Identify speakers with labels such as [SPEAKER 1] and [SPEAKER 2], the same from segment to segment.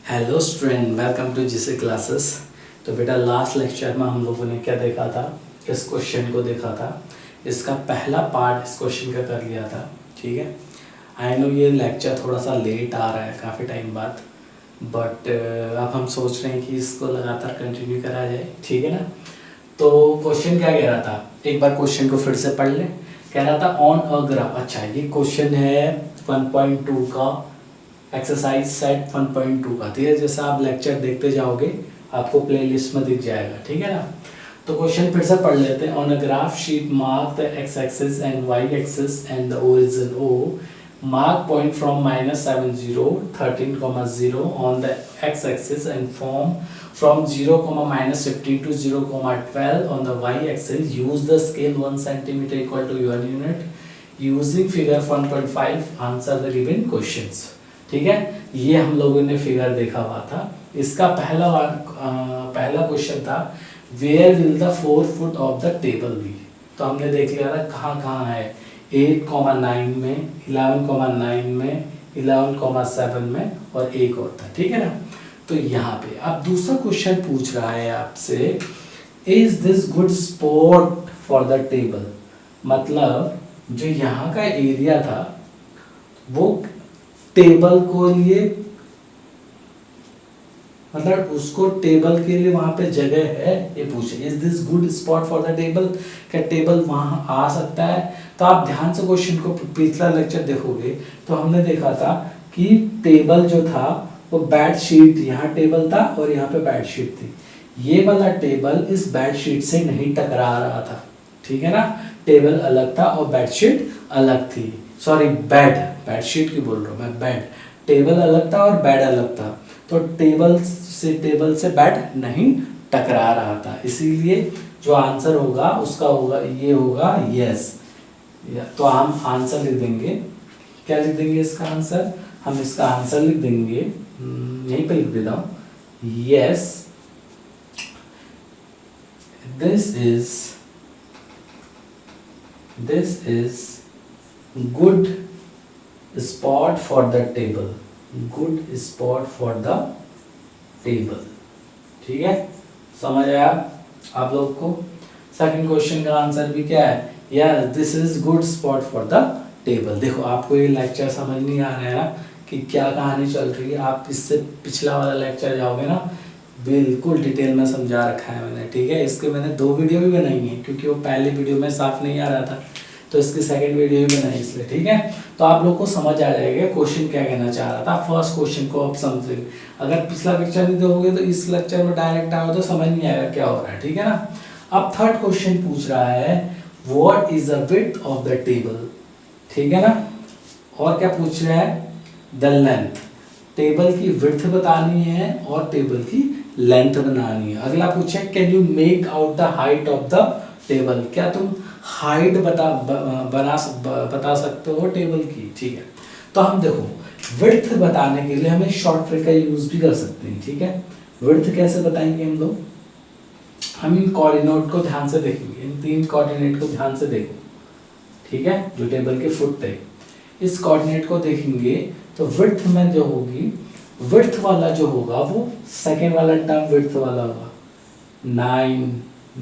[SPEAKER 1] Hello student, welcome to जीसे classes. तो बेटा लास्ट लेक्चर में हम लोगों ने क्या देखा था, इस क्वेश्चन को देखा था। इसका पहला पार्ट इस क्वेश्चन का कर लिया था। ठीक है, आई नो ये लेक्चर थोड़ा सा लेट आ रहा है काफ़ी टाइम बाद, बट अब हम सोच रहे हैं कि इसको लगातार कंटिन्यू करा जाए। ठीक है ना। तो क्वेश्चन क्या कह रहा था, एक बार क्वेश्चन को फिर से पढ़ लें। कह रहा था ऑन अ ग्राफ। अच्छा, ये क्वेश्चन है 1.2 का, एक्सरसाइज सेट 1.2 का। ठीक है, जैसा आप लेक्चर देखते जाओगे आपको प्लेलिस्ट में दिख जाएगा। ठीक है ना। तो क्वेश्चन फिर से पढ़ लेते हैं। On a graph sheet mark the X axis and Y axis and the origin O, mark point from -70 13,0 on the x-axis and from 0, -15 to 0, 12 on the y-axis. Use the scale 1 cm equal to 1 unit. Using figure 1.5 answer the given questions. ठीक है, ये हम लोगों ने figure देखा हुआ था। इसका पहला क्वेश्चन था where will the 4 foot of the table be. तो हमने देख लिया था कहाँ कहाँ है, 8,9 में, 11,9 में, 11,7 में और एक और था। ठीक है ना। तो यहाँ पे अब दूसरा क्वेश्चन पूछ रहा है आपसे, is this good spot for the table. मतलब जो यहाँ का एरिया था वो टेबल को लिए, मतलब उसको टेबल के लिए वहां पे जगह है, ये पूछे is this good spot for the table. क्या टेबल वहां आ सकता है। तो आप ध्यान से क्वेश्चन को पिछला लेक्चर देखोगे तो हमने देखा था कि टेबल जो था वो बेडशीट, यहाँ टेबल था और यहाँ पे बेडशीट थी। ये वाला टेबल इस बेडशीट से नहीं टकरा रहा था। ठीक है ना, टेबल अलग था और बेडशीट अलग थी। सॉरी, बेडशीट की बोल रहा हूँ मैं, बेड। टेबल अलग था और बेड अलग था, तो टेबल से बेड नहीं टकरा रहा था। इसीलिए जो आंसर होगा उसका होगा ये होगा यस। तो हम आंसर लिख देंगे, क्या लिख देंगे इसका आंसर, हम इसका आंसर लिख देंगे, यहीं पे लिख देता हूँ, yes this is good spot for the table, good spot for the table। ठीक है, समझ आया आप लोग को। सेकंड क्वेश्चन का आंसर भी क्या है, यार this is good spot for the table. देखो आपको ये लेक्चर समझ नहीं आ रहा है ना कि क्या कहानी चल रही है। आप इससे पिछला वाला लेक्चर जाओगे ना, बिल्कुल डिटेल में समझा रखा है मैंने। ठीक है, इसके मैंने 2 वीडियो भी बनाई है क्योंकि वो पहले वीडियो में साफ नहीं आ रहा था, तो इसकी सेकंड वीडियो भी बनाई इसलिए। ठीक है, तो आप लोग को समझ आ जाएगा क्वेश्चन क्या कहना चाह रहा था। फर्स्ट क्वेश्चन को आप समझेंगे, अगर पिछला लेक्चर नहीं देखोगे तो इस लेक्चर में डायरेक्ट आओ तो समझ नहीं आएगा क्या हो रहा है। ठीक है ना। अब थर्ड क्वेश्चन पूछ रहा है what is the width of the table. ठीक है ना। और क्या पूछ रहा है, द लेंथ। टेबल की विड्थ बतानी है और टेबल की लेंथ बनानी है। अगला पूछे can you make out the height of the table. क्या तुम हाइट बता सकते हो टेबल की। ठीक है, तो हम देखो विड्थ बताने के लिए हमें शॉर्ट ट्रिक का यूज भी कर सकते हैं। ठीक है, विड्थ कैसे बताएंगे हम लोग, हम इन कोऑर्डिनेट को ध्यान से देखेंगे, इन 3 कोऑर्डिनेट को ध्यान से देखो। ठीक है, जो टेबल के फुट थे इस कोऑर्डिनेट को देखेंगे तो विड्थ में जो होगी, विड्थ वाला जो होगा वो सेकेंड वाला टर्म विड्थ वाला होगा, 9,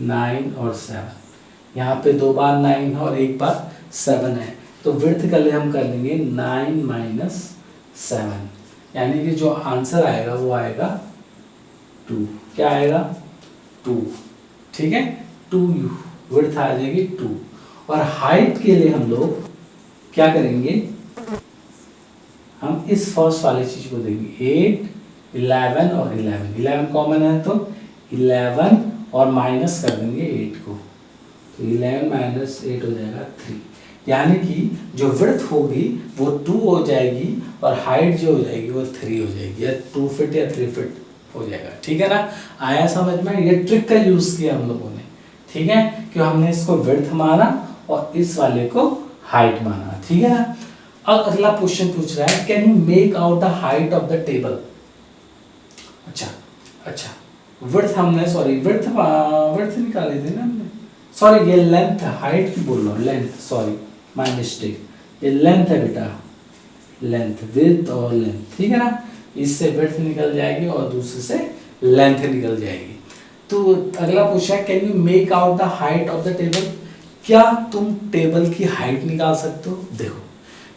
[SPEAKER 1] 9 और 7। यहाँ पे 2 बार 9 है और 1 बार 7 है, तो विड्थ के लिए हम कर लेंगे 9 - 7, यानी कि जो आंसर आएगा वो आएगा 2। क्या आएगा, 2। ठीक है, 2 विड्थ आ जाएगी 2। और हाइट के लिए हम लोग क्या करेंगे, हम इस फर्स्ट वाली चीज को देंगे 8, 11 और 11 कॉमन है तो 11 और माइनस कर देंगे 8 को, तो 11 - 8 हो जाएगा 3। यानी कि जो विड्थ होगी वो 2 हो जाएगी और हाइट जो हो जाएगी वो 3 हो जाएगी, या 2 फीट या 3 फीट हो जाएगा। ठीक है ना, आया समझ में। ये ट्रिक का यूज किया हम लोगों ने। ठीक है, कि हमने इसको विड्थ माना और इस वाले को हाइट माना। ठीक है ना। अब अगला क्वेश्चन पूछ रहा है can you make out the height of the table. अच्छा, विड्थ हमने, सॉरी विड्थ निकाली थी ना हमने, सॉरी ये लेंथ है, हाइट की बोल रहा हूँ, लेंथ, सॉरी माय मिस्टेक, ये लेंथ है बेटा, लेंथ, विड्थ और लेंथ। ठीक है ना। इससे विड्थ निकल जाएगी और दूसरे से लेंथ निकल जाएगी। तो अगला पूछा है can you make out the height of the table, क्या तुम टेबल की हाइट निकाल सकते हो। देखो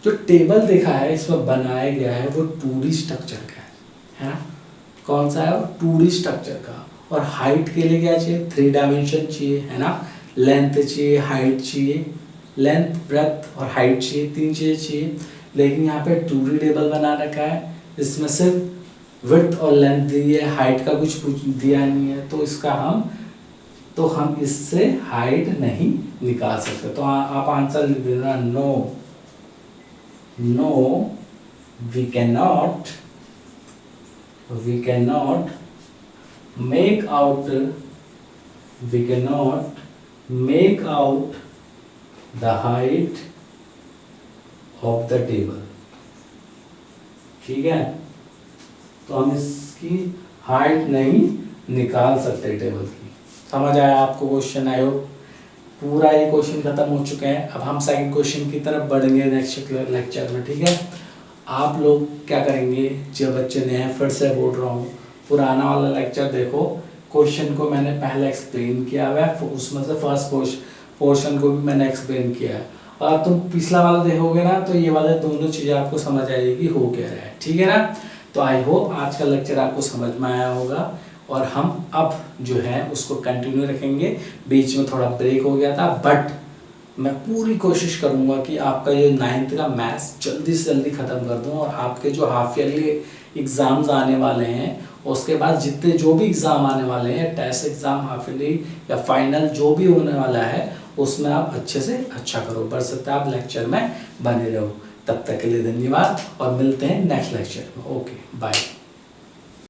[SPEAKER 1] जो टेबल देखा है इसमें बनाया गया है वो 2D स्ट्रक्चर का है ना, कौन सा है वो 2D स्ट्रक्चर का, और हाइट के लिए क्या चाहिए 3 डायमेंशन चाहिए है ना, लेंथ चाहिए, हाइट चाहिए, लेंथ ब्रेथ और हाइट चाहिए, 3 चीज़ें चाहिए। लेकिन यहाँ पे 2D टेबल बना रखा है, इसमें सिर्फ विड्थ और लेंथ दी है, हाइट का कुछ दिया नहीं है, तो इसका हम इससे हाइट नहीं निकाल सकते। तो आप आंसर लिख देना no, we can not make out the height of the table. ठीक है, तो हम इसकी हाइट नहीं निकाल सकते टेबल की। समझ आया आपको क्वेश्चन, आई होप पूरा ये क्वेश्चन खत्म हो चुके हैं। अब हम सेकंड क्वेश्चन की तरफ बढ़ेंगे नेक्स्ट लेक्चर में। ठीक है, आप लोग क्या करेंगे, जो बच्चे नए हैं फिर से बोल रहा हूँ, पुराना वाला लेक्चर देखो, क्वेश्चन को मैंने पहले एक्सप्लेन किया हुआ है, उसमें से फर्स्ट पोर्शन को भी मैंने एक्सप्लेन किया है, और तुम पिछला वाला देखोगे ना तो ये वाले दोनों चीज़ें आपको समझ आएगी हो क्या रहा है। ठीक है ना, तो आई होप आज का लेक्चर आपको समझ में आया होगा, और हम अब जो है उसको कंटिन्यू रखेंगे। बीच में थोड़ा ब्रेक हो गया था, बट मैं पूरी कोशिश करूंगा कि आपका ये 9th का मैथ्स जल्दी से जल्दी ख़त्म कर दूं, और आपके जो हाफ ईयरली एग्ज़ाम्स आने वाले हैं, उसके बाद जितने जो भी एग्ज़ाम आने वाले हैं, टेस्ट एग्ज़ाम, हाफ ईयरली या फाइनल जो भी होने वाला है, उसमें आप अच्छे से अच्छा करो। बरसते आप लेक्चर में बने रहो। तब तक के लिए धन्यवाद, और मिलते हैं नेक्स्ट लेक्चर में। Okay bye.